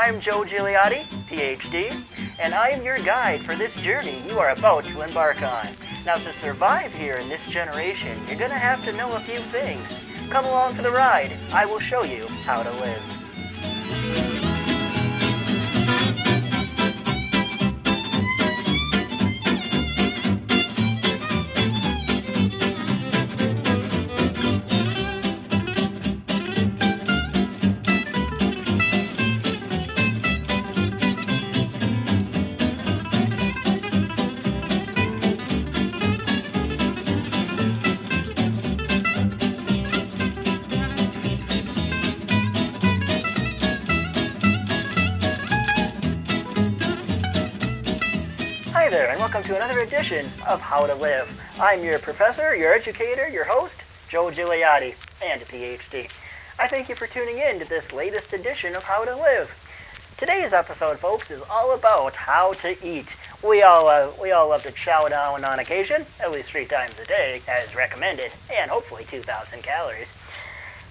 I'm Joe Gigliotti, PhD, and I am your guide for this journey you are about to embark on. Now, to survive here in this generation, you're going to have to know a few things. Come along for the ride. I will show you how to live. Hi there, and welcome to another edition of How to Live. I'm your professor, your educator, your host, Joe Gigliotti, and a PhD. I thank you for tuning in to this latest edition of How to Live. Today's episode, folks, is all about how to eat. We all love to chow down on occasion, at least 3 times a day, as recommended, and hopefully 2,000 calories.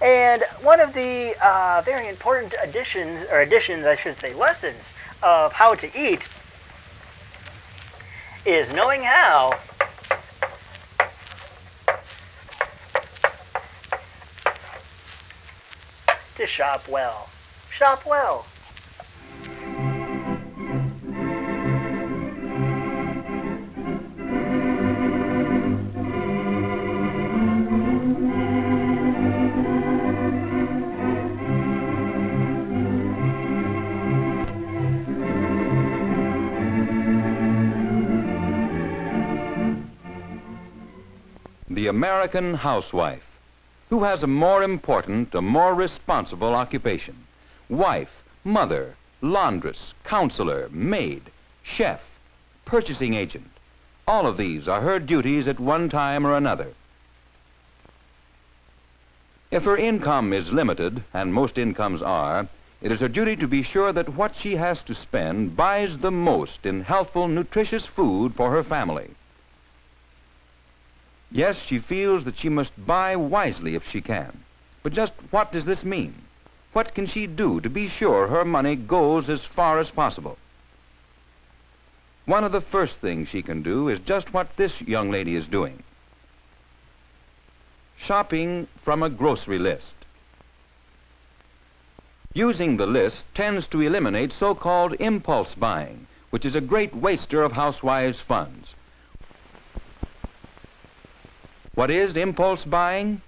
And one of the very important lessons of how to eat is knowing how to shop well. Shop well. The American housewife. Who has a more important, a more responsible occupation? Wife, mother, laundress, counselor, maid, chef, purchasing agent. All of these are her duties at one time or another. If her income is limited, and most incomes are, it is her duty to be sure that what she has to spend buys the most in healthful, nutritious food for her family. Yes, she feels that she must buy wisely if she can. But just what does this mean? What can she do to be sure her money goes as far as possible? One of the first things she can do is just what this young lady is doing. Shopping from a grocery list. Using the list tends to eliminate so-called impulse buying, which is a great waster of housewives' funds. What is impulse buying?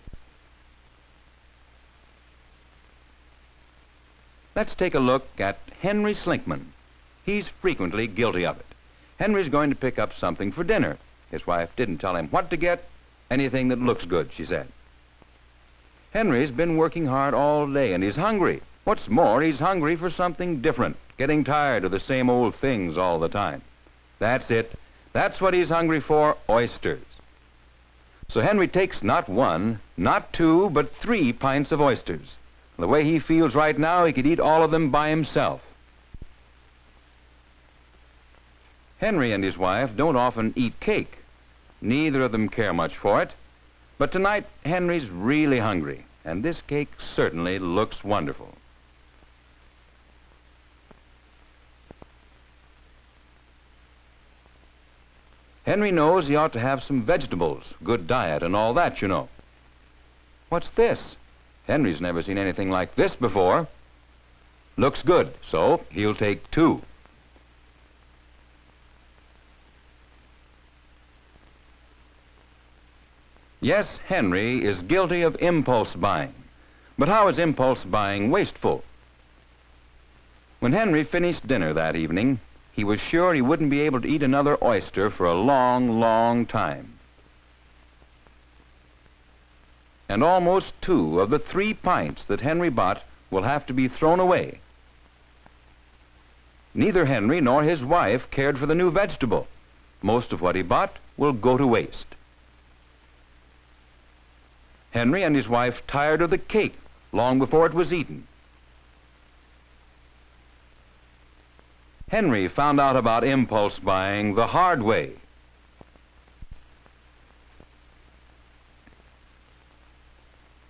Let's take a look at Henry Slinkman. He's frequently guilty of it. Henry's going to pick up something for dinner. His wife didn't tell him what to get. Anything that looks good, she said. Henry's been working hard all day and he's hungry. What's more, he's hungry for something different, getting tired of the same old things all the time. That's it. That's what he's hungry for, oysters. So Henry takes not 1, not 2, but 3 pints of oysters. The way he feels right now, he could eat all of them by himself. Henry and his wife don't often eat cake. Neither of them care much for it. But tonight, Henry's really hungry, and this cake certainly looks wonderful. Henry knows he ought to have some vegetables, good diet, and all that, you know. What's this? Henry's never seen anything like this before. Looks good, so he'll take 2. Yes, Henry is guilty of impulse buying. But how is impulse buying wasteful? When Henry finished dinner that evening, he was sure he wouldn't be able to eat another oyster for a long, long time. And almost 2 of the 3 pints that Henry bought will have to be thrown away. Neither Henry nor his wife cared for the new vegetable. Most of what he bought will go to waste. Henry and his wife tired of the cake long before it was eaten. Henry found out about impulse buying the hard way.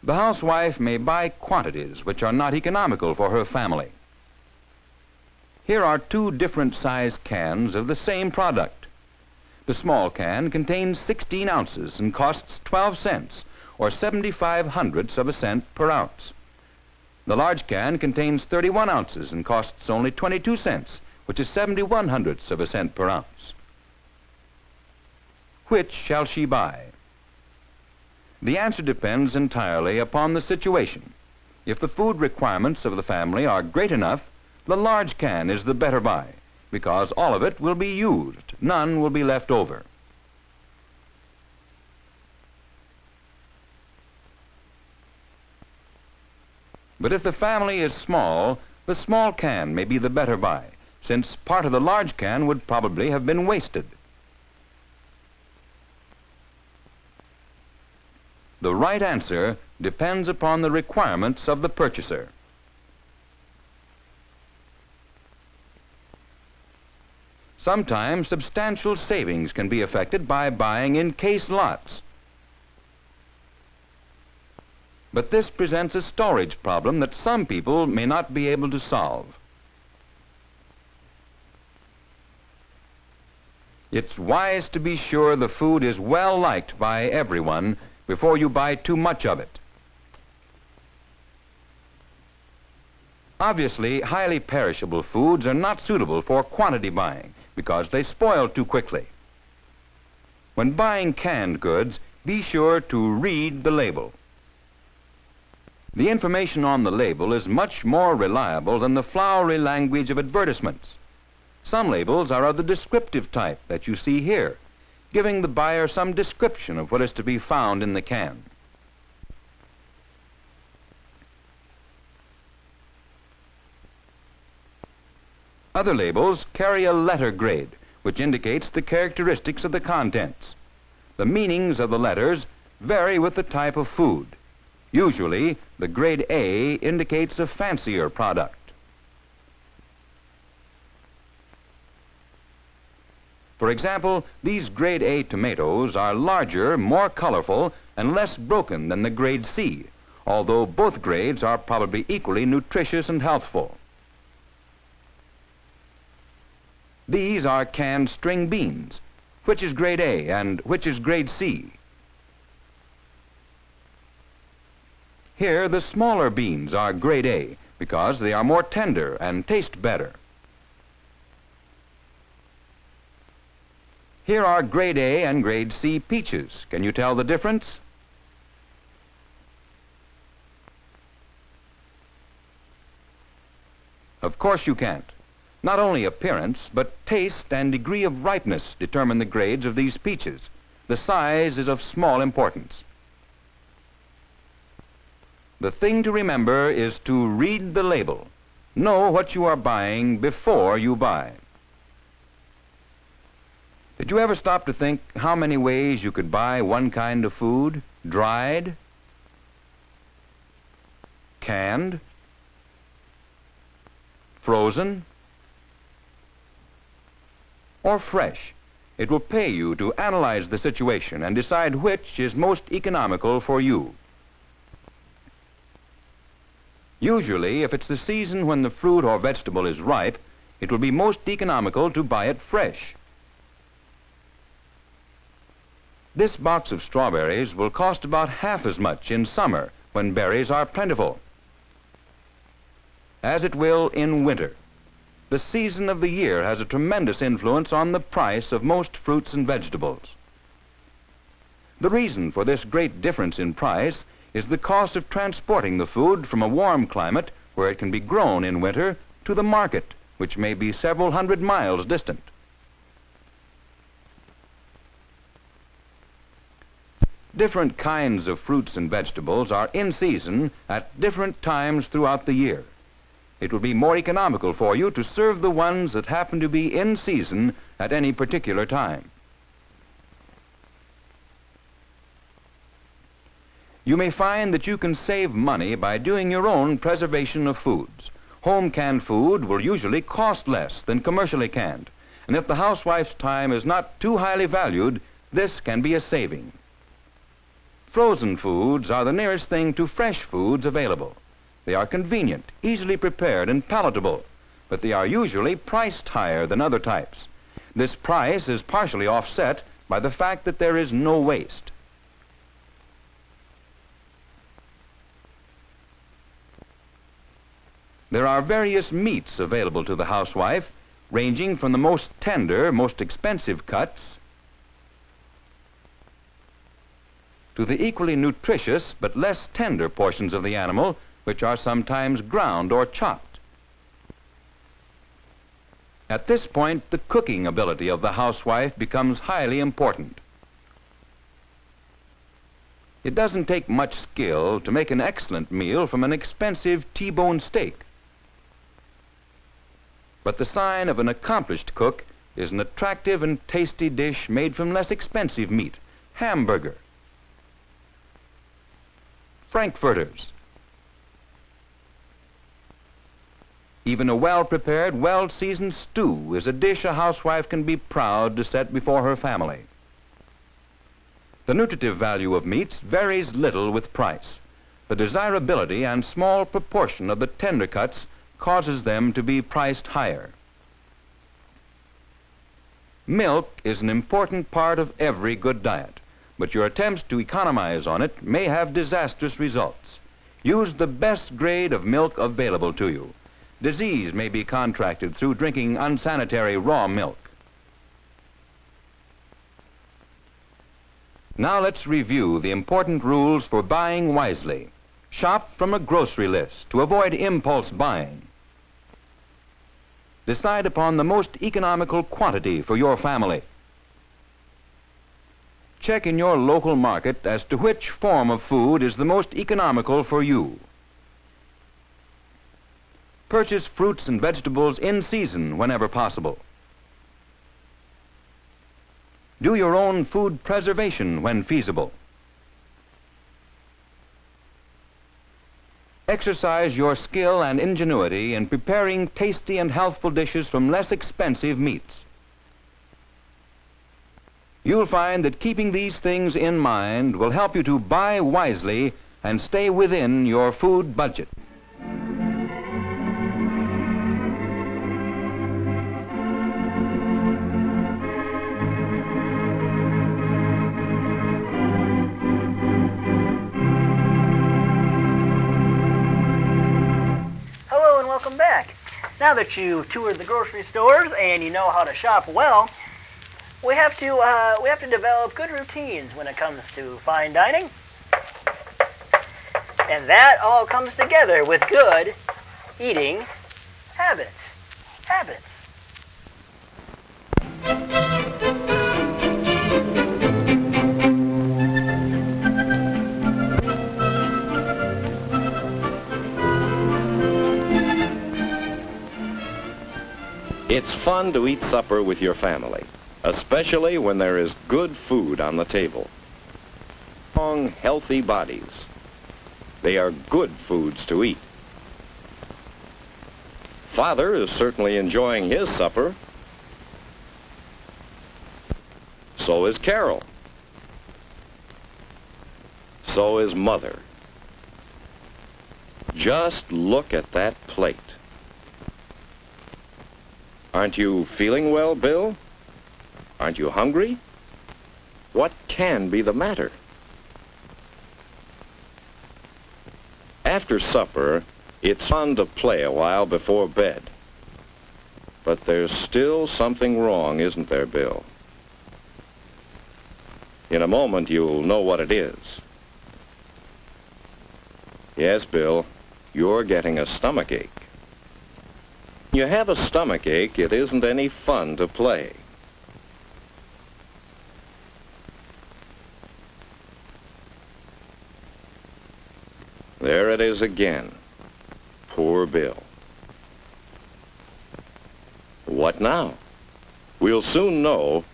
The housewife may buy quantities which are not economical for her family. Here are two different size cans of the same product. The small can contains 16 ounces and costs 12 cents, or 75/100ths of a cent per ounce. The large can contains 31 ounces and costs only 22 cents, which is 71/100ths of a cent per ounce. Which shall she buy? The answer depends entirely upon the situation. If the food requirements of the family are great enough, the large can is the better buy, because all of it will be used. None will be left over. But if the family is small, the small can may be the better buy, since part of the large can would probably have been wasted. The right answer depends upon the requirements of the purchaser. Sometimes substantial savings can be effected by buying in case lots. But this presents a storage problem that some people may not be able to solve. It's wise to be sure the food is well liked by everyone before you buy too much of it. Obviously, highly perishable foods are not suitable for quantity buying because they spoil too quickly. When buying canned goods, be sure to read the label. The information on the label is much more reliable than the flowery language of advertisements. Some labels are of the descriptive type that you see here, giving the buyer some description of what is to be found in the can. Other labels carry a letter grade, which indicates the characteristics of the contents. The meanings of the letters vary with the type of food. Usually, the grade A indicates a fancier product. For example, these grade A tomatoes are larger, more colorful, and less broken than the grade C, although both grades are probably equally nutritious and healthful. These are canned string beans. Which is grade A and which is grade C? Here, the smaller beans are grade A because they are more tender and taste better. Here are grade A and grade C peaches. Can you tell the difference? Of course you can't. Not only appearance, but taste and degree of ripeness determine the grades of these peaches. The size is of small importance. The thing to remember is to read the label. Know what you are buying before you buy. Did you ever stop to think how many ways you could buy one kind of food? Dried, canned, frozen, or fresh. It will pay you to analyze the situation and decide which is most economical for you. Usually, if it's the season when the fruit or vegetable is ripe, it will be most economical to buy it fresh. This box of strawberries will cost about half as much in summer when berries are plentiful, as it will in winter. The season of the year has a tremendous influence on the price of most fruits and vegetables. The reason for this great difference in price is the cost of transporting the food from a warm climate where it can be grown in winter to the market, which may be several hundred miles distant. Different kinds of fruits and vegetables are in season at different times throughout the year. It will be more economical for you to serve the ones that happen to be in season at any particular time. You may find that you can save money by doing your own preservation of foods. Home canned food will usually cost less than commercially canned, and if the housewife's time is not too highly valued, this can be a saving. Frozen foods are the nearest thing to fresh foods available. They are convenient, easily prepared, and palatable. but they are usually priced higher than other types. This price is partially offset by the fact that there is no waste. There are various meats available to the housewife, ranging from the most tender, most expensive cuts to the equally nutritious but less tender portions of the animal, which are sometimes ground or chopped. At this point, the cooking ability of the housewife becomes highly important. It doesn't take much skill to make an excellent meal from an expensive T-bone steak. But the sign of an accomplished cook is an attractive and tasty dish made from less expensive meat: hamburger, frankfurters. Even a well-prepared, well-seasoned stew is a dish a housewife can be proud to set before her family. The nutritive value of meats varies little with price. The desirability and small proportion of the tender cuts causes them to be priced higher. Milk is an important part of every good diet, but your attempts to economize on it may have disastrous results. Use the best grade of milk available to you. Disease may be contracted through drinking unsanitary raw milk. Now let's review the important rules for buying wisely. Shop from a grocery list to avoid impulse buying. Decide upon the most economical quantity for your family. Check in your local market as to which form of food is the most economical for you. Purchase fruits and vegetables in season whenever possible. Do your own food preservation when feasible. Exercise your skill and ingenuity in preparing tasty and healthful dishes from less expensive meats. You'll find that keeping these things in mind will help you to buy wisely and stay within your food budget. Welcome back. Now that you toured the grocery stores and you know how to shop well, we have to develop good routines when it comes to fine dining, and that all comes together with good eating habits. It's fun to eat supper with your family, especially when there is good food on the table. Strong, healthy bodies. They are good foods to eat. Father is certainly enjoying his supper. So is Carol. So is Mother. Just look at that plate. Aren't you feeling well, Bill? Aren't you hungry? What can be the matter? After supper, it's fun to play a while before bed. But there's still something wrong, isn't there, Bill? In a moment, you'll know what it is. Yes, Bill, you're getting a stomachache. When you have a stomachache, it isn't any fun to play. There it is again. Poor Bill. What now? We'll soon know,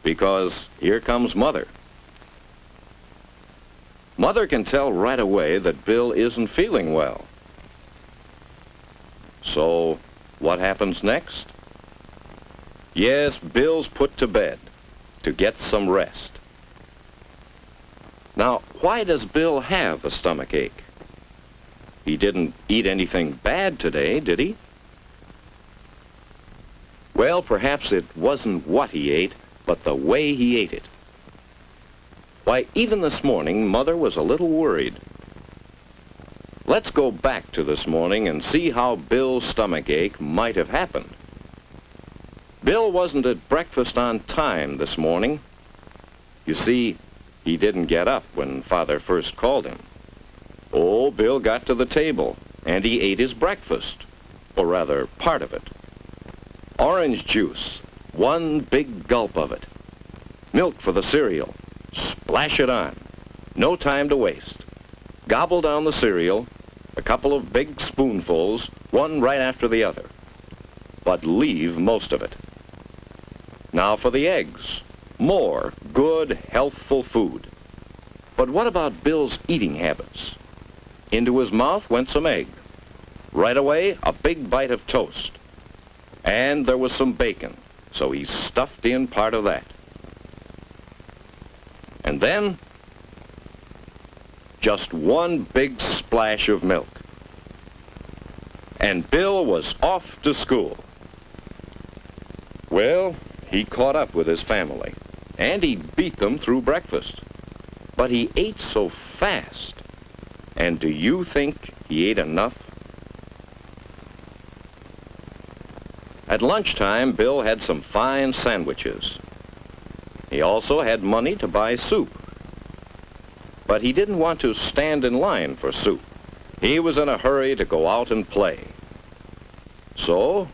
because here comes Mother. Mother can tell right away that Bill isn't feeling well. So, what happens next? Yes, Bill's put to bed to get some rest. Now, why does Bill have a stomachache? He didn't eat anything bad today, did he? Well, perhaps it wasn't what he ate, but the way he ate it. Why, even this morning, Mother was a little worried. Let's go back to this morning and see how Bill's stomachache might have happened. Bill wasn't at breakfast on time this morning. You see, he didn't get up when Father first called him. Oh, Bill got to the table, and he ate his breakfast, or rather, part of it. Orange juice, one big gulp of it. Milk for the cereal, splash it on. No time to waste. Gobble down the cereal, a couple of big spoonfuls, one right after the other. But leave most of it. Now for the eggs. More good, healthful food. But what about Bill's eating habits? Into his mouth went some egg. Right away, a big bite of toast. And there was some bacon, so he stuffed in part of that. And then, just one big splash of milk. And Bill was off to school. Well, he caught up with his family, and he beat them through breakfast. But he ate so fast. And do you think he ate enough? At lunchtime, Bill had some fine sandwiches. He also had money to buy soup. But he didn't want to stand in line for soup. He was in a hurry to go out and play. So,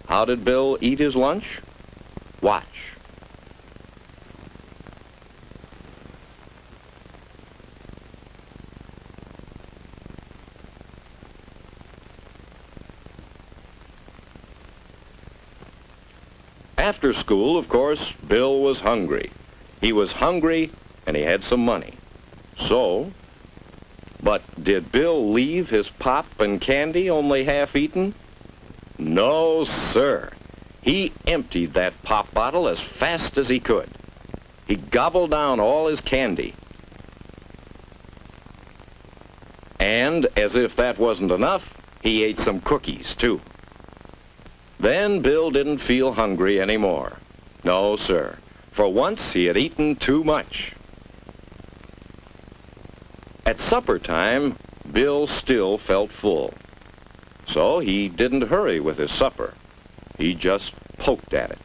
how did Bill eat his lunch? Watch. After school, of course, Bill was hungry. He was hungry and he had some money. So, but did Bill leave his pop and candy only half eaten? No, sir. He emptied that pop bottle as fast as he could. He gobbled down all his candy. And, as if that wasn't enough, he ate some cookies, too. Then Bill didn't feel hungry anymore. No, sir. For once, he had eaten too much. At supper time, Bill still felt full. So he didn't hurry with his supper. He just poked at it.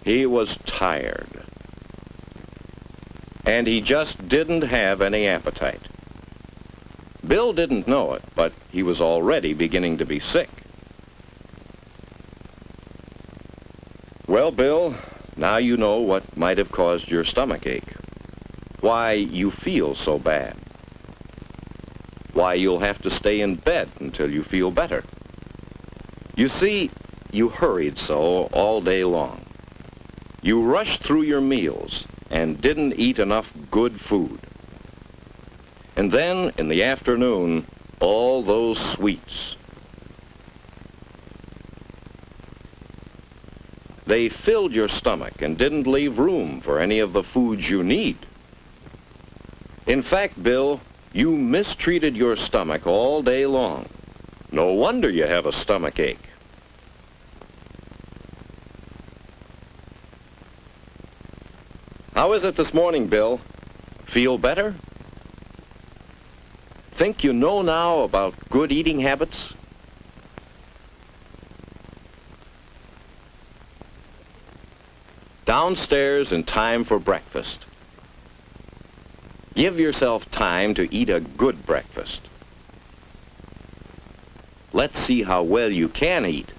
He was tired. And he just didn't have any appetite. Bill didn't know it, but he was already beginning to be sick. Well, Bill, now you know what might have caused your stomachache. Why you feel so bad. Why you'll have to stay in bed until you feel better. You see, you hurried so all day long. You rushed through your meals and didn't eat enough good food. And then, in the afternoon, all those sweets. They filled your stomach and didn't leave room for any of the foods you need. In fact, Bill, you mistreated your stomach all day long. No wonder you have a stomachache. How is it this morning, Bill? Feel better? Think you know now about good eating habits? Downstairs in time for breakfast. Give yourself time to eat a good breakfast. Let's see how well you can eat.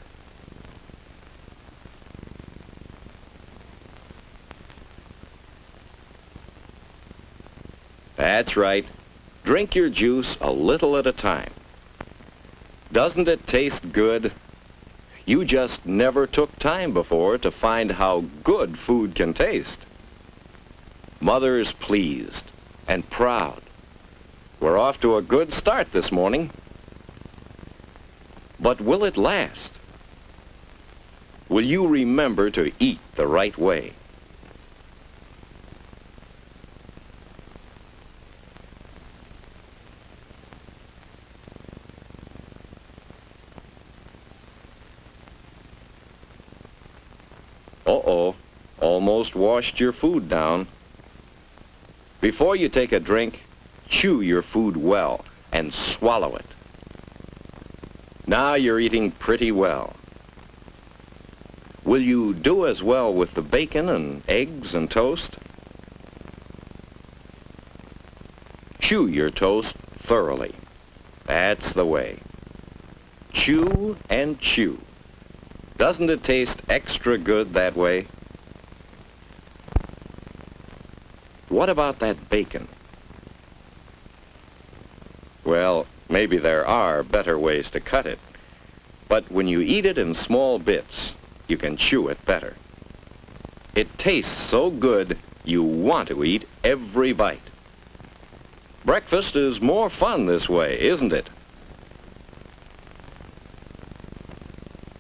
That's right. Drink your juice a little at a time. Doesn't it taste good? You just never took time before to find how good food can taste. Mother's pleased and proud. We're off to a good start this morning. But will it last? Will you remember to eat the right way? Uh-oh, almost washed your food down. Before you take a drink, chew your food well and swallow it. Now you're eating pretty well. Will you do as well with the bacon and eggs and toast? Chew your toast thoroughly. That's the way. Chew and chew. Doesn't it taste extra good that way? What about that bacon? Well, maybe there are better ways to cut it, but when you eat it in small bits, you can chew it better. It tastes so good, you want to eat every bite. Breakfast is more fun this way, isn't it?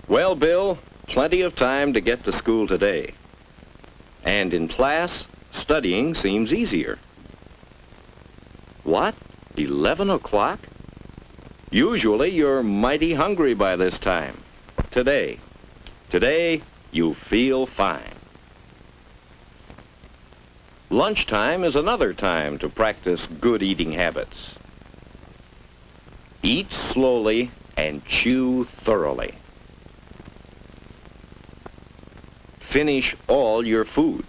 Well, Bill, plenty of time to get to school today. And in class, studying seems easier. What? 11 o'clock? Usually you're mighty hungry by this time. Today, you feel fine. Lunchtime is another time to practice good eating habits. Eat slowly and chew thoroughly. Finish all your food.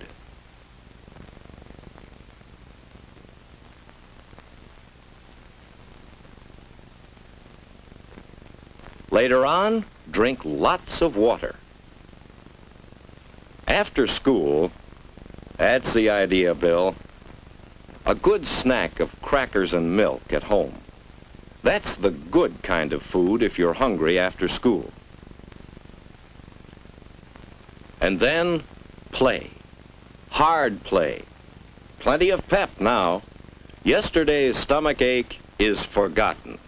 Later on, drink lots of water. After school, that's the idea, Bill. A good snack of crackers and milk at home. That's the good kind of food if you're hungry after school. And then play. Hard play. Plenty of pep now. Yesterday's stomach ache is forgotten.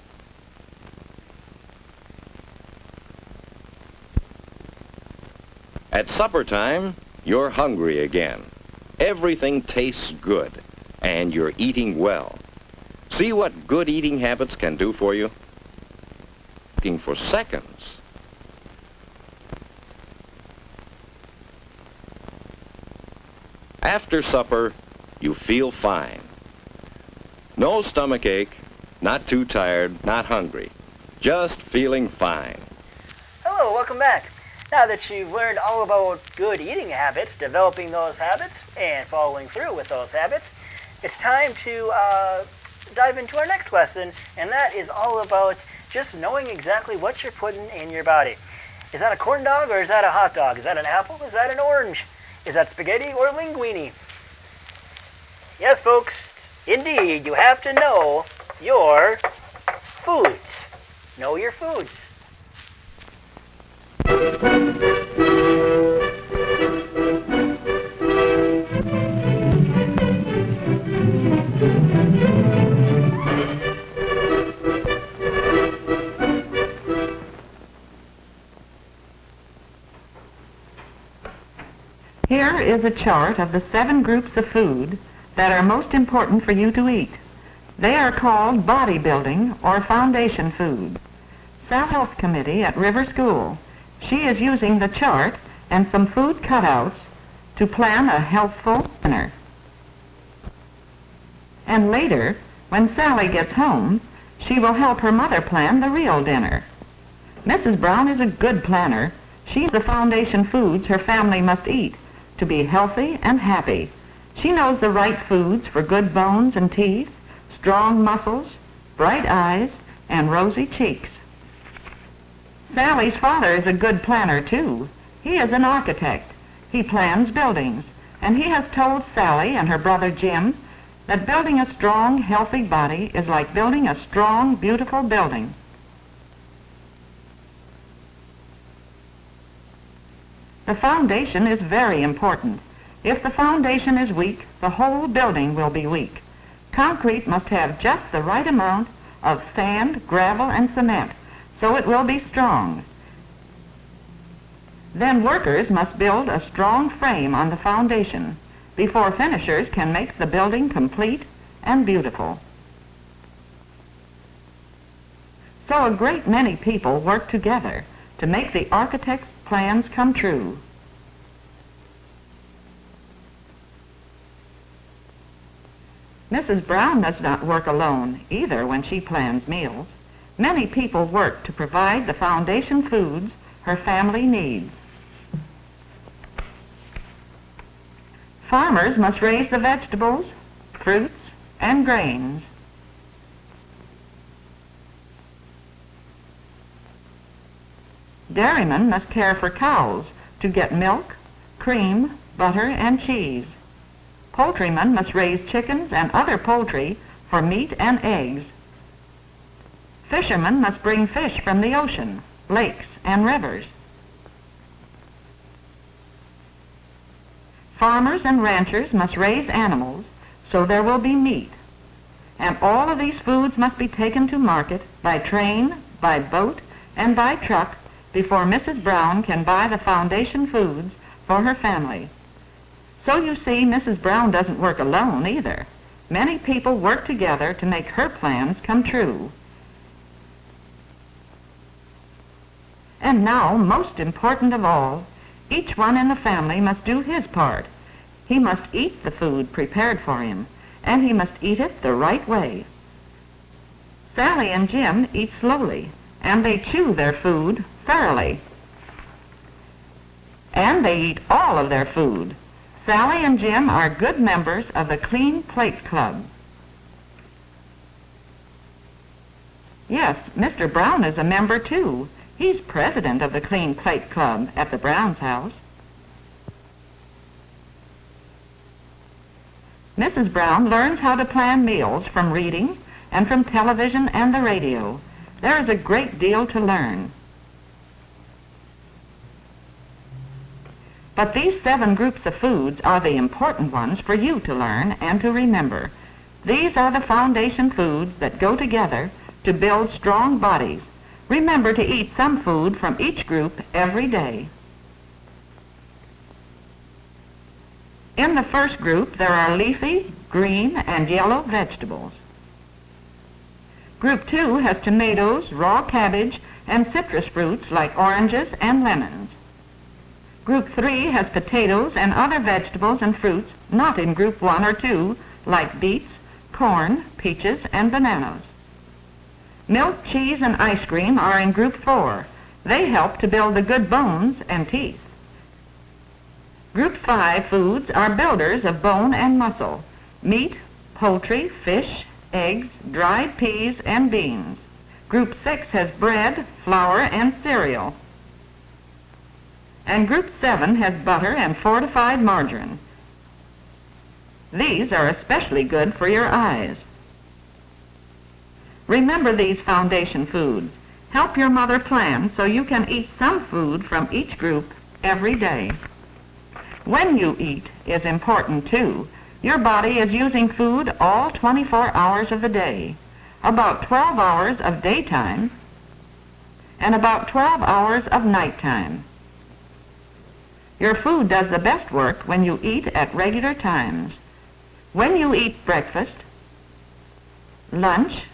At supper time, you're hungry again. Everything tastes good, and you're eating well. See what good eating habits can do for you? Looking for seconds. After supper, you feel fine. No stomach ache, not too tired, not hungry. Just feeling fine. Hello, welcome back. Now that you've learned all about good eating habits, developing those habits, and following through with those habits, it's time to dive into our next lesson, and that is all about just knowing exactly what you're putting in your body. Is that a corn dog or is that a hot dog? Is that an apple? Is that an orange? Is that spaghetti or linguine? Yes, folks, indeed, you have to know your foods. Know your foods. Here is a chart of the 7 groups of food that are most important for you to eat. They are called bodybuilding or foundation food. Sal Health Committee at River School. She is using the chart and some food cutouts to plan a healthful dinner. And later, when Sally gets home, she will help her mother plan the real dinner. Mrs. Brown is a good planner. She's the foundation foods her family must eat to be healthy and happy. She knows the right foods for good bones and teeth, strong muscles, bright eyes, and rosy cheeks. Sally's father is a good planner, too. He is an architect. He plans buildings, and he has told Sally and her brother Jim that building a strong, healthy body is like building a strong, beautiful building. The foundation is very important. If the foundation is weak, the whole building will be weak. Concrete must have just the right amount of sand, gravel, and cement, so it will be strong. Then workers must build a strong frame on the foundation before finishers can make the building complete and beautiful. So a great many people work together to make the architect's plans come true. Mrs. Brown does not work alone either when she plans meals. Many people work to provide the foundation foods her family needs. Farmers must raise the vegetables, fruits, and grains. Dairymen must care for cows to get milk, cream, butter, and cheese. Poultrymen must raise chickens and other poultry for meat and eggs. Fishermen must bring fish from the ocean, lakes, and rivers. Farmers and ranchers must raise animals so there will be meat. And all of these foods must be taken to market by train, by boat, and by truck before Mrs. Brown can buy the foundation foods for her family. So you see, Mrs. Brown doesn't work alone either. Many people work together to make her plans come true. And now, most important of all, each one in the family must do his part. He must eat the food prepared for him, and he must eat it the right way. Sally and Jim eat slowly, and they chew their food thoroughly. And they eat all of their food. Sally and Jim are good members of the Clean Plate Club. Yes, Mr. Brown is a member too. He's president of the Clean Plate Club at the Brown's house. Mrs. Brown learns how to plan meals from reading and from television and the radio. There is a great deal to learn. But these 7 groups of foods are the important ones for you to learn and to remember. These are the foundation foods that go together to build strong bodies. Remember to eat some food from each group every day. In the first group, there are leafy, green, and yellow vegetables. Group 2 has tomatoes, raw cabbage, and citrus fruits like oranges and lemons. Group 3 has potatoes and other vegetables and fruits not in Group 1 or 2, like beets, corn, peaches, and bananas. Milk, cheese, and ice cream are in Group 4. They help to build the good bones and teeth. Group 5 foods are builders of bone and muscle: meat, poultry, fish, eggs, dried peas, and beans. Group 6 has bread, flour, and cereal. And Group 7 has butter and fortified margarine. These are especially good for your eyes. Remember these foundation foods. Help your mother plan so you can eat some food from each group every day. When you eat is important too. Your body is using food all 24 hours of the day, about 12 hours of daytime and about 12 hours of nighttime. Your food does the best work when you eat at regular times. When you eat breakfast, lunch,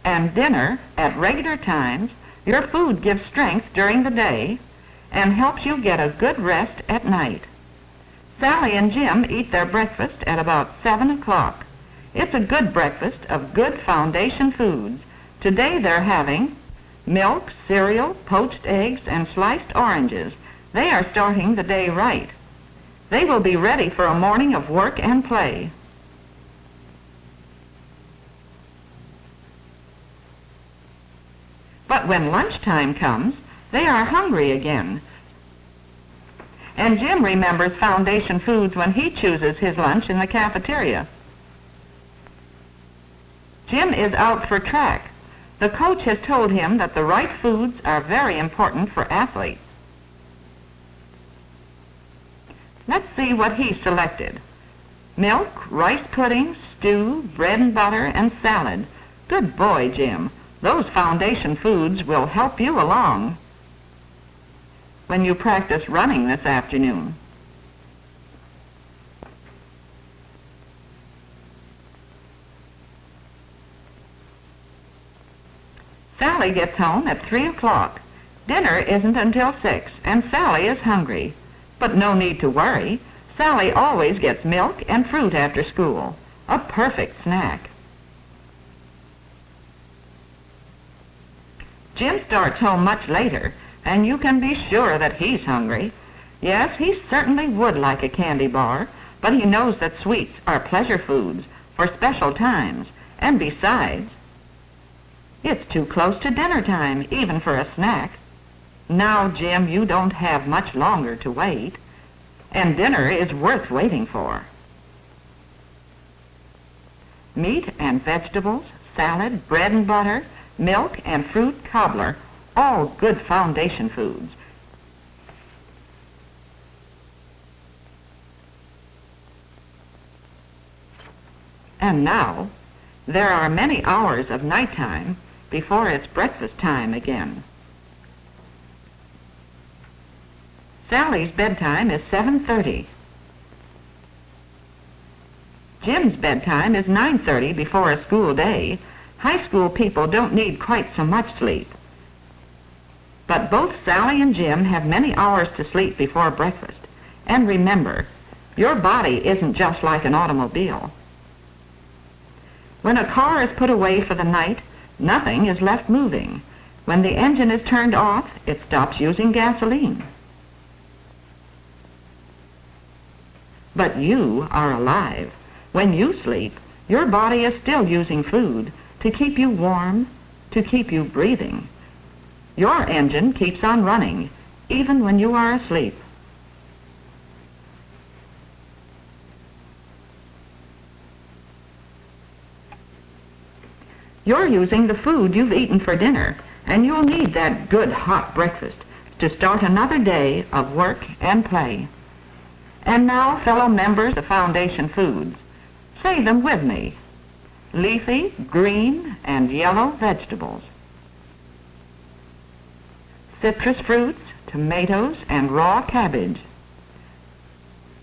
and dinner at regular times, your food gives strength during the day and helps you get a good rest at night. Sally and Jim eat their breakfast at about 7 o'clock. It's a good breakfast of good foundation foods. Today they're having milk, cereal, poached eggs, and sliced oranges. They are starting the day right. They will be ready for a morning of work and play. But when lunchtime comes, they are hungry again. And Jim remembers foundation foods when he chooses his lunch in the cafeteria. Jim is out for track. The coach has told him that the right foods are very important for athletes. Let's see what he selected. Milk, rice pudding, stew, bread and butter, and salad. Good boy, Jim. Those foundation foods will help you along when you practice running this afternoon. Sally gets home at 3 o'clock. Dinner isn't until 6, and Sally is hungry. But no need to worry. Sally always gets milk and fruit after school. A perfect snack. Jim starts home much later, and you can be sure that he's hungry. Yes, he certainly would like a candy bar, but he knows that sweets are pleasure foods for special times, and besides, it's too close to dinner time, even for a snack. Now, Jim, you don't have much longer to wait, and dinner is worth waiting for. Meat and vegetables, salad, bread and butter, milk and fruit cobbler, all good foundation foods. And now, there are many hours of nighttime before it's breakfast time again. Sally's bedtime is 7:30. Jim's bedtime is 9:30 before a school day. High school people don't need quite so much sleep. But both Sally and Jim have many hours to sleep before breakfast. And remember, your body isn't just like an automobile. When a car is put away for the night, nothing is left moving. When the engine is turned off, it stops using gasoline. But you are alive. When you sleep, your body is still using food to keep you warm, to keep you breathing. Your engine keeps on running, even when you are asleep. You're using the food you've eaten for dinner, and you'll need that good hot breakfast to start another day of work and play. And now, fellow members of Foundation Foods, say them with me. Leafy, green, and yellow vegetables. Citrus fruits, tomatoes, and raw cabbage.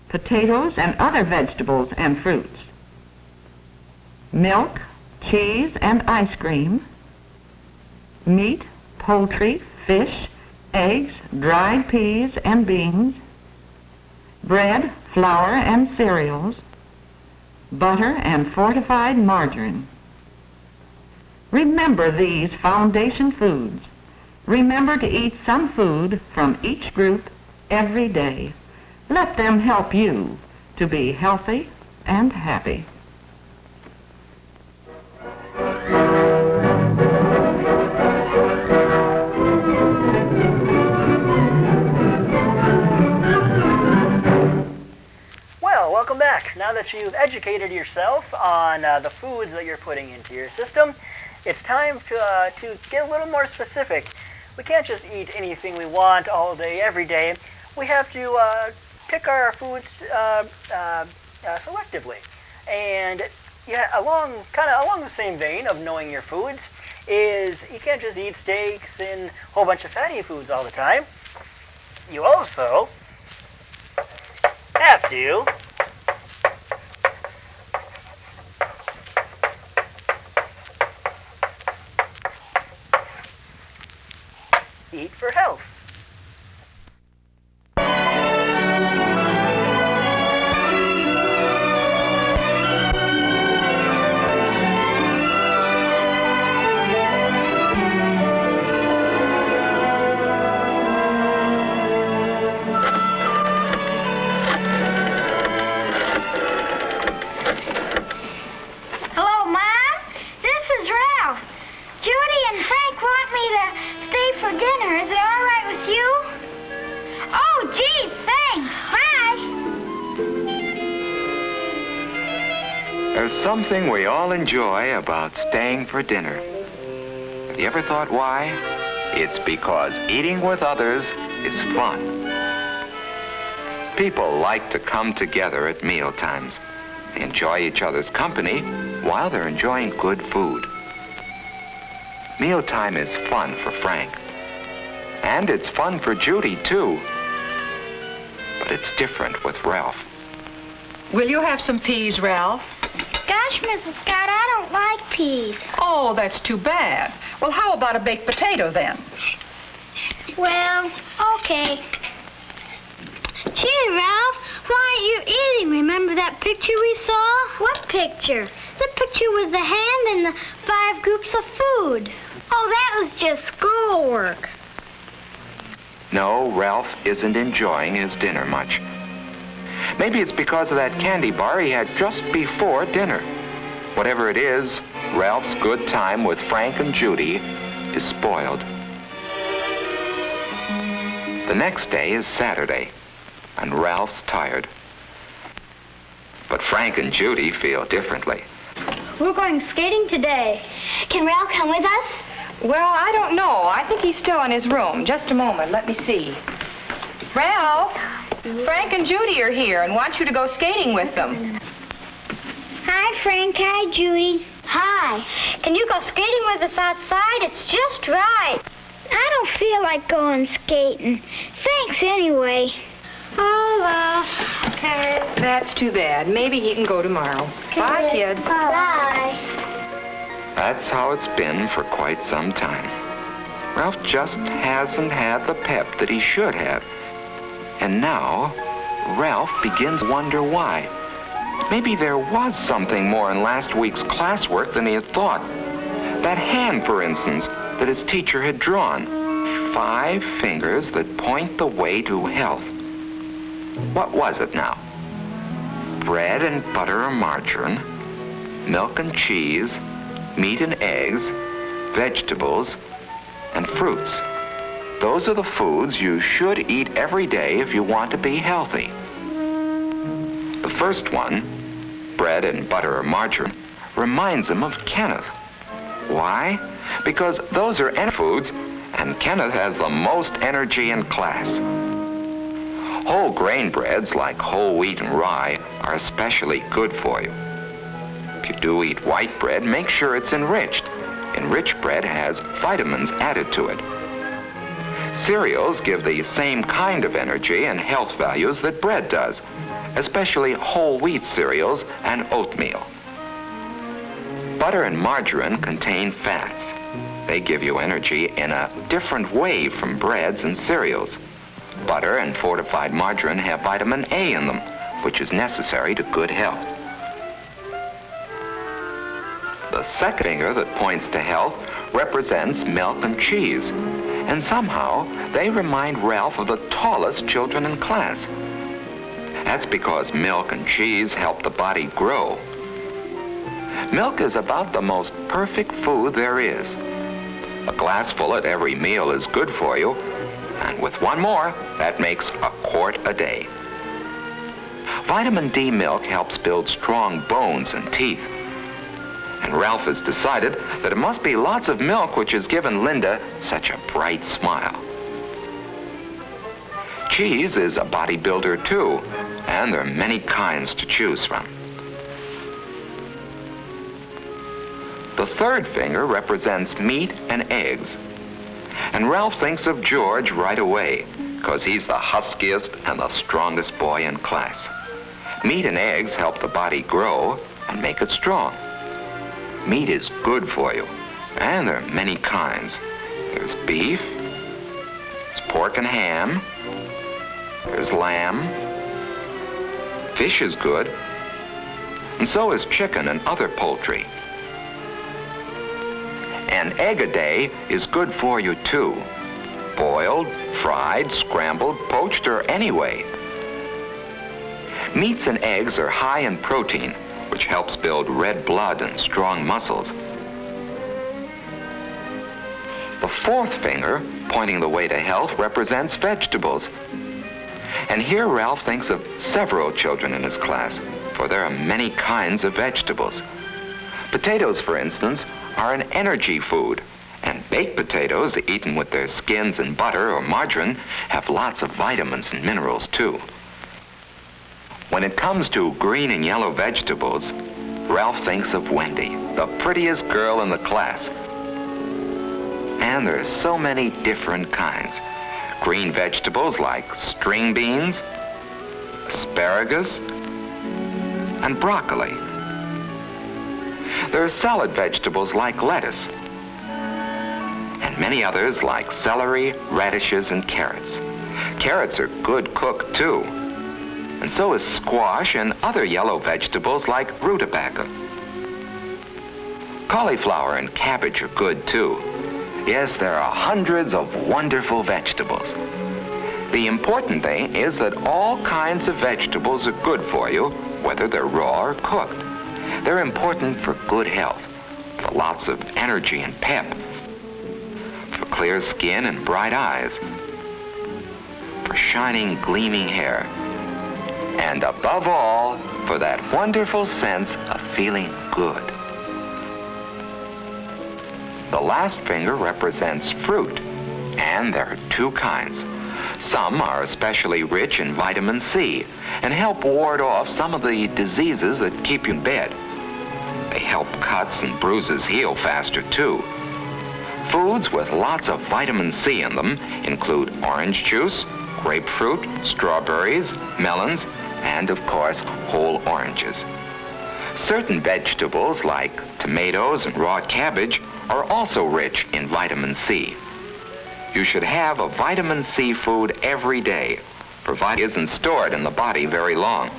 Potatoes and other vegetables and fruits. Milk, cheese, and ice cream. Meat, poultry, fish, eggs, dried peas and beans. Bread, flour, and cereals. Butter and fortified margarine. Remember these foundation foods. Remember to eat some food from each group every day. Let them help you to be healthy and happy. Welcome back. Now that you've educated yourself on the foods that you're putting into your system, it's time to get a little more specific. We can't just eat anything we want all day, every day. We have to pick our foods selectively. And yeah, along the same vein of knowing your foods is you can't just eat steaks and a whole bunch of fatty foods all the time. You also have to eat for health. Hello, Mom. This is Ralph. Judy and Frank want me to stay for dinner. Is it all right with you? Oh, gee, thanks. Bye. There's something we all enjoy about staying for dinner. Have you ever thought why? It's because eating with others is fun. People like to come together at meal times. They enjoy each other's company while they're enjoying good food. Mealtime is fun for Frank. And it's fun for Judy, too. But it's different with Ralph. Will you have some peas, Ralph? Gosh, Mrs. Scott, I don't like peas. Oh, that's too bad. Well, how about a baked potato, then? Well, okay. Gee, Ralph, why aren't you skating. Remember that picture we saw? What picture? The picture with the hand and the 5 groups of food. Oh, that was just schoolwork. No, Ralph isn't enjoying his dinner much. Maybe it's because of that candy bar he had just before dinner. Whatever it is, Ralph's good time with Frank and Judy is spoiled. The next day is Saturday, and Ralph's tired. But Frank and Judy feel differently. We're going skating today. Can Ralph come with us? Well, I don't know. I think he's still in his room. Just a moment. Let me see. Ralph, Frank and Judy are here and want you to go skating with them. Hi, Frank. Hi, Judy. Hi. Can you go skating with us outside? It's just right. I don't feel like going skating. Thanks anyway. Oh, well. Okay. That's too bad. Maybe he can go tomorrow. Bye, kids. Bye. That's how it's been for quite some time. Ralph just hasn't had the pep that he should have. And now, Ralph begins to wonder why. Maybe there was something more in last week's classwork than he had thought. That hand, for instance, that his teacher had drawn. 5 fingers that point the way to health. What was it now? Bread and butter or margarine, milk and cheese, meat and eggs, vegetables, and fruits. Those are the foods you should eat every day if you want to be healthy. The first one, bread and butter or margarine, reminds him of Kenneth. Why? Because those are foods, and Kenneth has the most energy in class. Whole grain breads like whole wheat and rye are especially good for you. If you do eat white bread, make sure it's enriched. Enriched bread has vitamins added to it. Cereals give the same kind of energy and health values that bread does, especially whole wheat cereals and oatmeal. Butter and margarine contain fats. They give you energy in a different way from breads and cereals. Butter and fortified margarine have vitamin A in them, which is necessary to good health. The second finger that points to health represents milk and cheese, and somehow they remind Ralph of the tallest children in class. That's because milk and cheese help the body grow. Milk is about the most perfect food there is. A glassful at every meal is good for you, and with one more, that makes a quart a day. Vitamin D milk helps build strong bones and teeth. And Ralph has decided that it must be lots of milk which has given Linda such a bright smile. Cheese is a bodybuilder too, and there are many kinds to choose from. The third finger represents meat and eggs. And Ralph thinks of George right away, because he's the huskiest and the strongest boy in class. Meat and eggs help the body grow and make it strong. Meat is good for you, and there are many kinds. There's beef, there's pork and ham, there's lamb. Fish is good, and so is chicken and other poultry. An egg a day is good for you too. Boiled, fried, scrambled, poached, or any way. Meats and eggs are high in protein, which helps build red blood and strong muscles. The fourth finger, pointing the way to health, represents vegetables. And here Ralph thinks of several children in his class, for there are many kinds of vegetables. Potatoes, for instance, are an energy food, and baked potatoes, eaten with their skins and butter or margarine, have lots of vitamins and minerals too. When it comes to green and yellow vegetables, Ralph thinks of Wendy, the prettiest girl in the class. And there are so many different kinds. Green vegetables like string beans, asparagus, and broccoli. There are salad vegetables like lettuce, and many others like celery, radishes, and carrots. Carrots are good cooked too. and so is squash and other yellow vegetables like rutabaga. Cauliflower and cabbage are good too. Yes, there are hundreds of wonderful vegetables. The important thing is that all kinds of vegetables are good for you, whether they're raw or cooked. They're important for good health, for lots of energy and pep, for clear skin and bright eyes, for shining, gleaming hair, and above all, for that wonderful sense of feeling good. The last finger represents fruit, and there are two kinds. Some are especially rich in vitamin C and help ward off some of the diseases that keep you in bed. They help cuts and bruises heal faster too. Foods with lots of vitamin C in them include orange juice, grapefruit, strawberries, melons, and of course, whole oranges. Certain vegetables like tomatoes and raw cabbage are also rich in vitamin C. You should have a vitamin C food every day, provided it isn't stored in the body very long.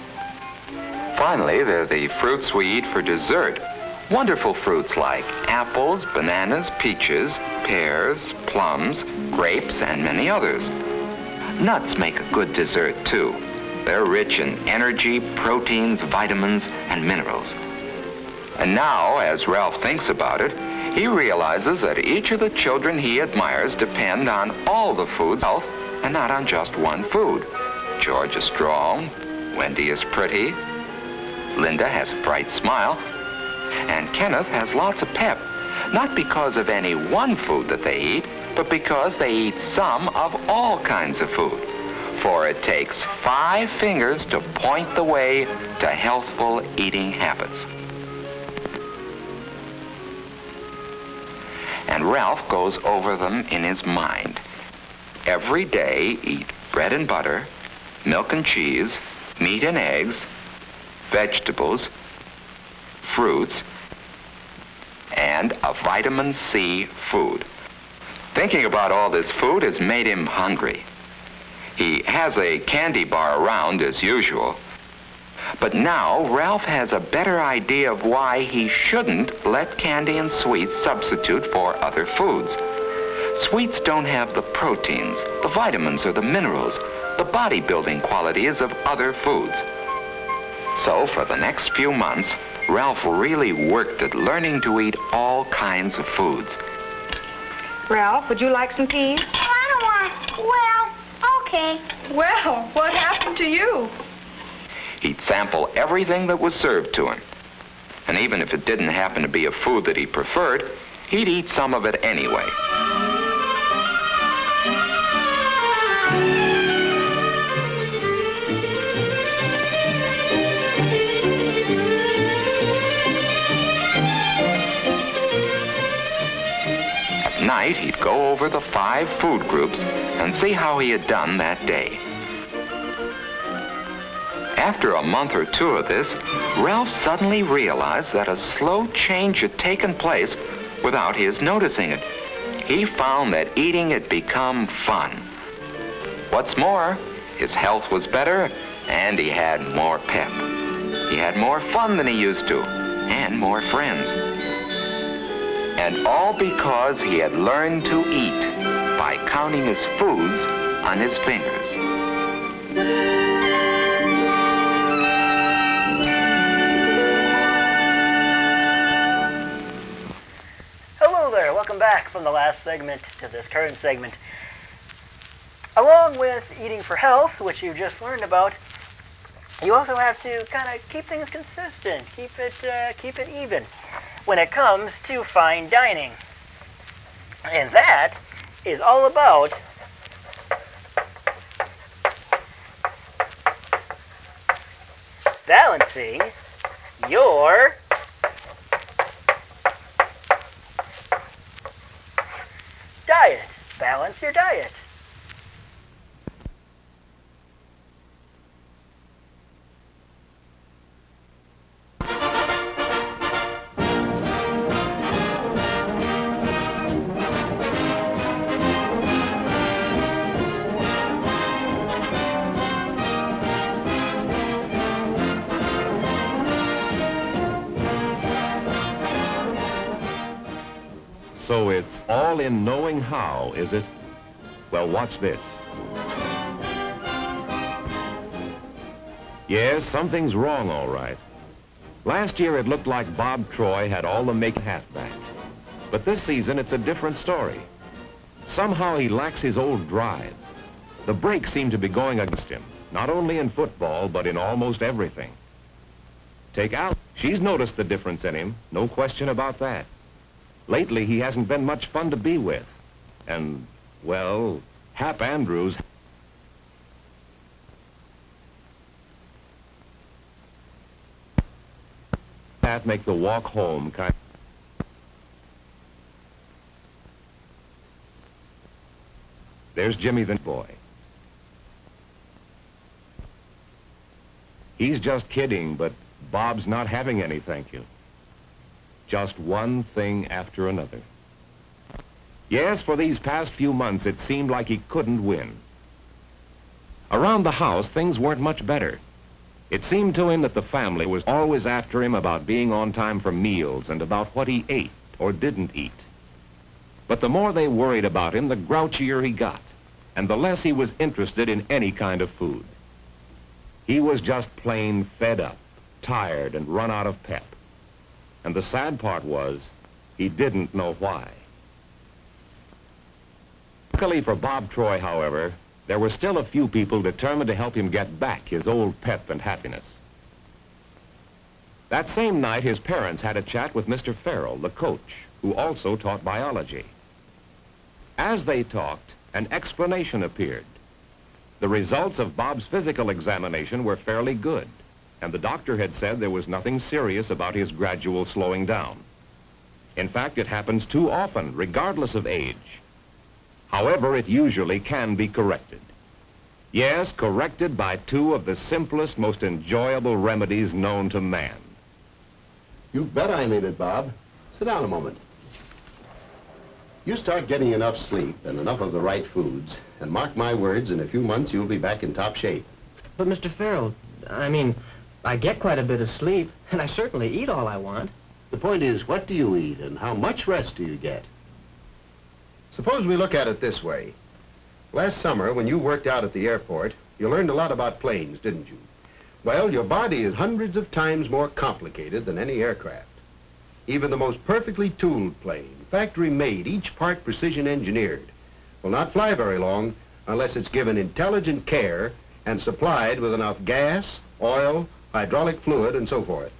Finally, there are the fruits we eat for dessert. Wonderful fruits like apples, bananas, peaches, pears, plums, grapes, and many others. Nuts make a good dessert too. They're rich in energy, proteins, vitamins, and minerals. And now, as Ralph thinks about it, he realizes that each of the children he admires depend on all the food's health and not on just one food. George is strong, Wendy is pretty, Linda has a bright smile, and Kenneth has lots of pep, not because of any one food that they eat, but because they eat some of all kinds of food. For it takes 5 fingers to point the way to healthful eating habits. And Ralph goes over them in his mind. Every day, eat bread and butter, milk and cheese, meat and eggs, vegetables, fruits, and a vitamin C food. Thinking about all this food has made him hungry. He has a candy bar around as usual, but now Ralph has a better idea of why he shouldn't let candy and sweets substitute for other foods. Sweets don't have the proteins, the vitamins, or the minerals, the bodybuilding qualities of other foods. So for the next few months, Ralph really worked at learning to eat all kinds of foods. Ralph, would you like some peas? I don't want, well, okay. Well, what happened to you? He'd sample everything that was served to him. And even if it didn't happen to be a food that he preferred, he'd eat some of it anyway. At night, he'd go over the 5 food groups and see how he had done that day. After a month or 2 of this, Ralph suddenly realized that a slow change had taken place without his noticing it. He found that eating had become fun. What's more, his health was better and he had more pep. He had more fun than he used to and more friends. And all because he had learned to eat by counting his foods on his fingers. Hello there, welcome back from the last segment to this current segment. Along with eating for health, which you just learned about, you also have to kind of keep things consistent, keep it even when it comes to fine dining. And that is all about balancing your diet. Balance your diet. all in knowing how, is it? Well, watch this. Yes, something's wrong, all right. Last year it looked like Bob Troy had all the make halfback. But this season it's a different story. Somehow he lacks his old drive. The brakes seem to be going against him, not only in football, but in almost everything. Take Al. She's noticed the difference in him, no question about that. Lately he hasn't been much fun to be with. And, well, Hap Andrews... that make the walk home kind. There's Jimmy the boy. He's just kidding, but Bob's not having any, thank you. Just one thing after another. Yes, for these past few months, it seemed like he couldn't win. Around the house, things weren't much better. It seemed to him that the family was always after him about being on time for meals and about what he ate or didn't eat. But the more they worried about him, the grouchier he got, and the less he was interested in any kind of food. He was just plain fed up, tired, and run out of pep. And the sad part was, he didn't know why. Luckily for Bob Troy, however, there were still a few people determined to help him get back his old pep and happiness. That same night, his parents had a chat with Mr. Farrell, the coach, who also taught biology. As they talked, an explanation appeared. The results of Bob's physical examination were fairly good, and the doctor had said there was nothing serious about his gradual slowing down. In fact, it happens too often, regardless of age. However, it usually can be corrected. Yes, corrected by two of the simplest, most enjoyable remedies known to man. You bet I mean it, Bob. Sit down a moment. You start getting enough sleep and enough of the right foods, and mark my words, in a few months you'll be back in top shape. But, Mr. Farrell, I mean, I get quite a bit of sleep, and I certainly eat all I want. The point is, what do you eat, and how much rest do you get? Suppose we look at it this way. Last summer, when you worked out at the airport, you learned a lot about planes, didn't you? Well, your body is hundreds of times more complicated than any aircraft. Even the most perfectly tooled plane, factory-made, each part precision-engineered, will not fly very long unless it's given intelligent care and supplied with enough gas, oil, hydraulic fluid, and so forth.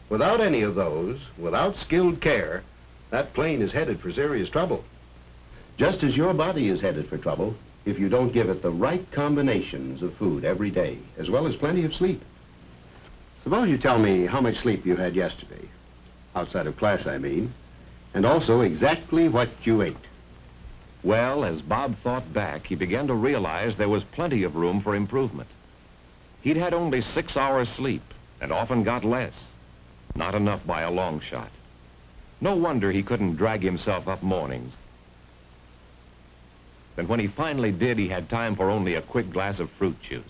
Without any of those, without skilled care, that plane is headed for serious trouble. Just as your body is headed for trouble if you don't give it the right combinations of food every day, as well as plenty of sleep. Suppose you tell me how much sleep you had yesterday, outside of class, I mean, and also exactly what you ate. Well, as Bob thought back, he began to realize there was plenty of room for improvement. He'd had only 6 hours sleep, and often got less. Not enough by a long shot. No wonder he couldn't drag himself up mornings. And when he finally did, he had time for only a quick glass of fruit juice.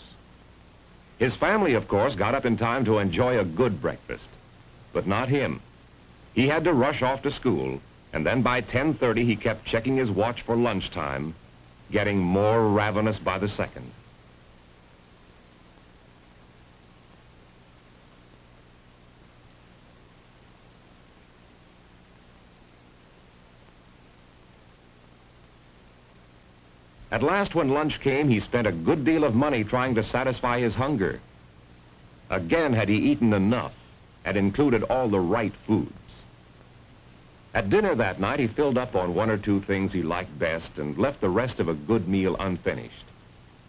His family, of course, got up in time to enjoy a good breakfast. But not him. He had to rush off to school, and then by 10:30 he kept checking his watch for lunchtime, getting more ravenous by the second. At last, when lunch came, he spent a good deal of money trying to satisfy his hunger. Again, had he eaten enough, and included all the right foods. At dinner that night, he filled up on 1 or 2 things he liked best and left the rest of a good meal unfinished.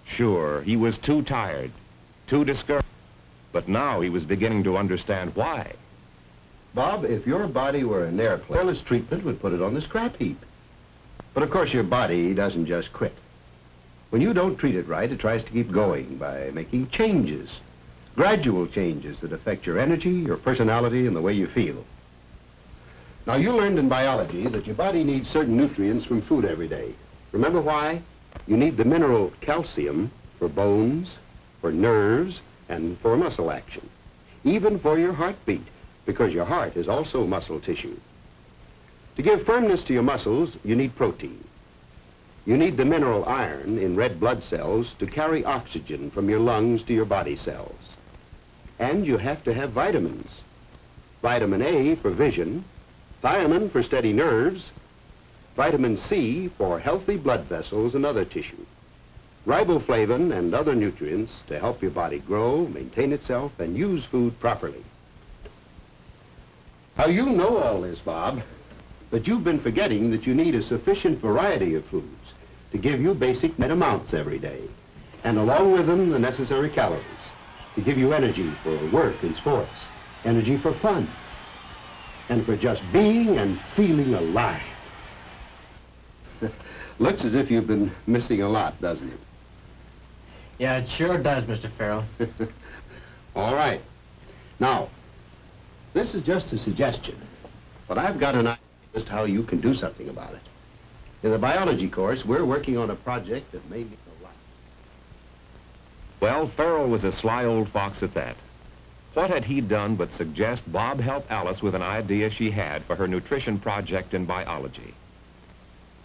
Sure, he was too tired, too discouraged, but now he was beginning to understand why. Bob, if your body were an airplane, careless treatment would put it on the scrap heap. But of course your body doesn't just quit. When you don't treat it right, it tries to keep going by making changes, gradual changes that affect your energy, your personality, and the way you feel. Now, you learned in biology that your body needs certain nutrients from food every day. Remember why? You need the mineral calcium for bones, for nerves, and for muscle action. Even for your heartbeat, because your heart is also muscle tissue. To give firmness to your muscles, you need protein. You need the mineral iron in red blood cells to carry oxygen from your lungs to your body cells. And you have to have vitamins. Vitamin A for vision, thiamine for steady nerves, vitamin C for healthy blood vessels and other tissue, riboflavin and other nutrients to help your body grow, maintain itself, and use food properly. Now, you know all this, Bob, but you've been forgetting that you need a sufficient variety of foods to give you basic net amounts every day, and along with them the necessary calories to give you energy for work and sports, energy for fun, and for just being and feeling alive. Looks as if you've been missing a lot, doesn't it? Yeah, it sure does, Mr. Farrell. All right. Now, this is just a suggestion, but I've got an idea as to how you can do something about it. In the biology course, we're working on a project that may mean a lot. Well, Farrell was a sly old fox at that. What had he done but suggest Bob help Alice with an idea she had for her nutrition project in biology?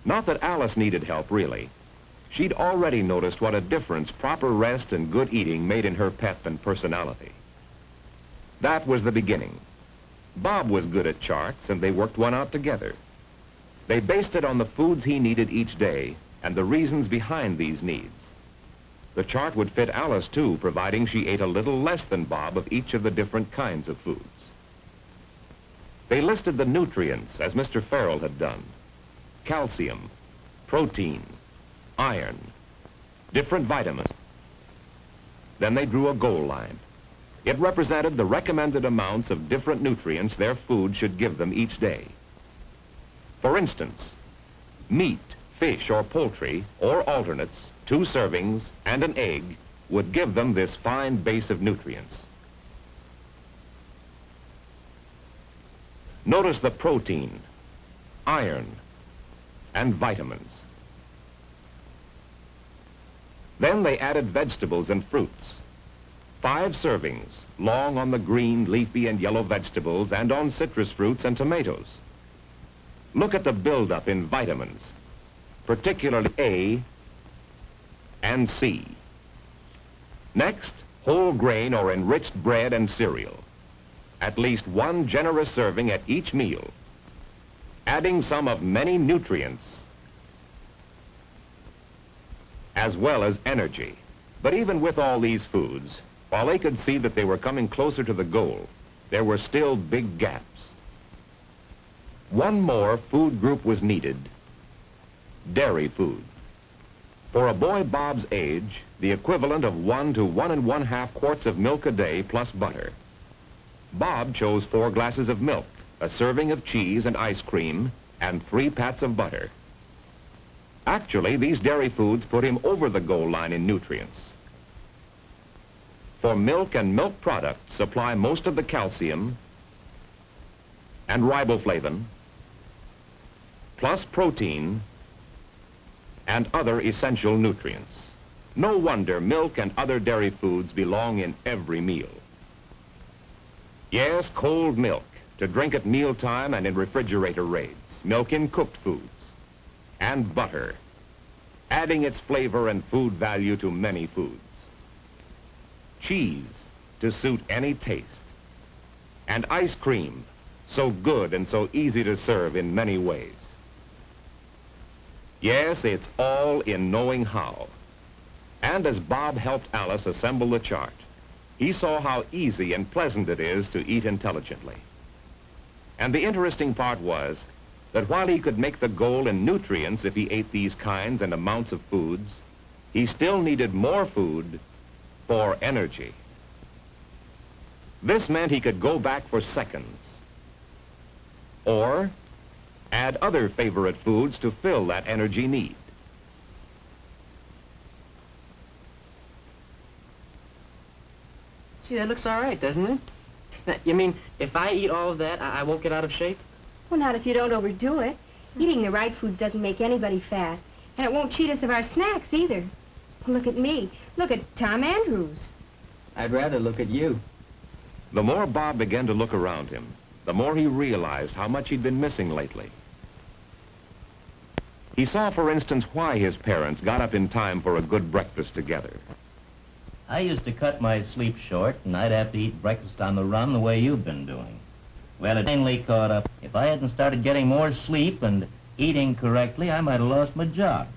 Not that Alice needed help, really. She'd already noticed what a difference proper rest and good eating made in her pep and personality. That was the beginning. Bob was good at charts, and they worked one out together. They based it on the foods he needed each day and the reasons behind these needs. The chart would fit Alice, too, providing she ate a little less than Bob of each of the different kinds of foods. They listed the nutrients, as Mr. Farrell had done. Calcium, protein, iron, different vitamins. Then they drew a goal line. It represented the recommended amounts of different nutrients their food should give them each day. For instance, meat, fish, or poultry, or alternates, 2 servings, and an egg would give them this fine base of nutrients. Notice the protein, iron, and vitamins. Then they added vegetables and fruits. 5 servings, long on the green, leafy, and yellow vegetables and on citrus fruits and tomatoes. Look at the buildup in vitamins, particularly A and C. Next, whole grain or enriched bread and cereal. At least 1 generous serving at each meal, adding some of many nutrients, as well as energy. But even with all these foods, while they could see that they were coming closer to the goal, there were still big gaps. One more food group was needed: dairy food. For a boy Bob's age, the equivalent of 1 to 1 1/2 quarts of milk a day plus butter. Bob chose 4 glasses of milk, a serving of cheese and ice cream, and 3 pats of butter. Actually, these dairy foods put him over the goal line in nutrients. For milk and milk products supply most of the calcium and riboflavin, plus protein and other essential nutrients. No wonder milk and other dairy foods belong in every meal. Yes, cold milk, to drink at mealtime and in refrigerator raids. Milk in cooked foods. And butter, adding its flavor and food value to many foods. Cheese, to suit any taste. And ice cream, so good and so easy to serve in many ways. Yes, it's all in knowing how. And as Bob helped Alice assemble the chart, he saw how easy and pleasant it is to eat intelligently. And the interesting part was that while he could make the goal in nutrients if he ate these kinds and amounts of foods, he still needed more food for energy. This meant he could go back for seconds, or add other favorite foods to fill that energy need. Gee, that looks all right, doesn't it? Now, you mean if I eat all of that, I won't get out of shape? Well, not if you don't overdo it. Eating the right foods doesn't make anybody fat. And it won't cheat us of our snacks, either. Look at me. Look at Tom Andrews. I'd rather look at you. The more Bob began to look around him, the more he realized how much he'd been missing lately. He saw, for instance, why his parents got up in time for a good breakfast together. I used to cut my sleep short, and I'd have to eat breakfast on the run the way you've been doing. Well, it mainly caught up. If I hadn't started getting more sleep and eating correctly, I might have lost my job.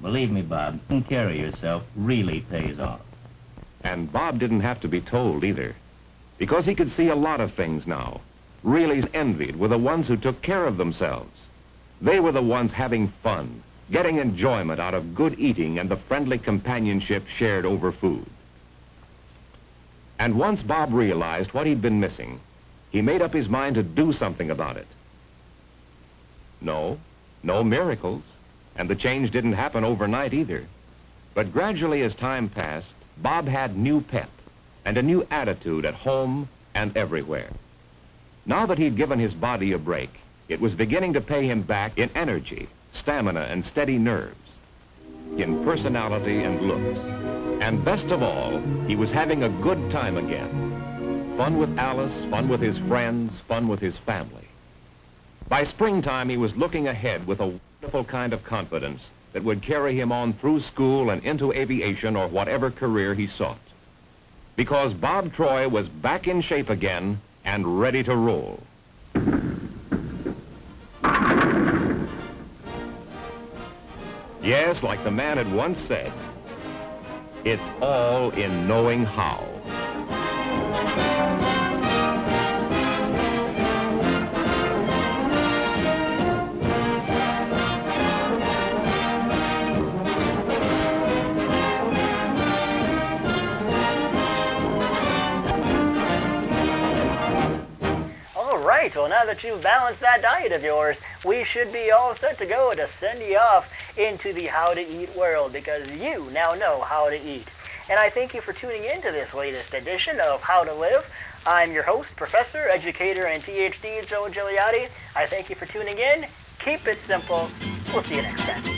Believe me, Bob, taking care of yourself really pays off. And Bob didn't have to be told either, because he could see a lot of things now. Really envied were the ones who took care of themselves. They were the ones having fun, getting enjoyment out of good eating and the friendly companionship shared over food. And once Bob realized what he'd been missing, he made up his mind to do something about it. No miracles, and the change didn't happen overnight either. But gradually as time passed, Bob had new pep and a new attitude at home and everywhere. Now that he'd given his body a break, it was beginning to pay him back in energy, stamina, and steady nerves, in personality and looks. And best of all, he was having a good time again. Fun with Alice, fun with his friends, fun with his family. By springtime, he was looking ahead with a wonderful kind of confidence that would carry him on through school and into aviation or whatever career he sought. Because Bob Troy was back in shape again and ready to roll. Yes, like the man had once said, it's all in knowing how. Well, now that you've balanced that diet of yours, we should be all set to go to send you off into the How to Eat world, because you now know how to eat. And I thank you for tuning in to this latest edition of How to Live. I'm your host, Professor, Educator, and PhD, Joe Gigliotti. I thank you for tuning in. Keep it simple. We'll see you next time.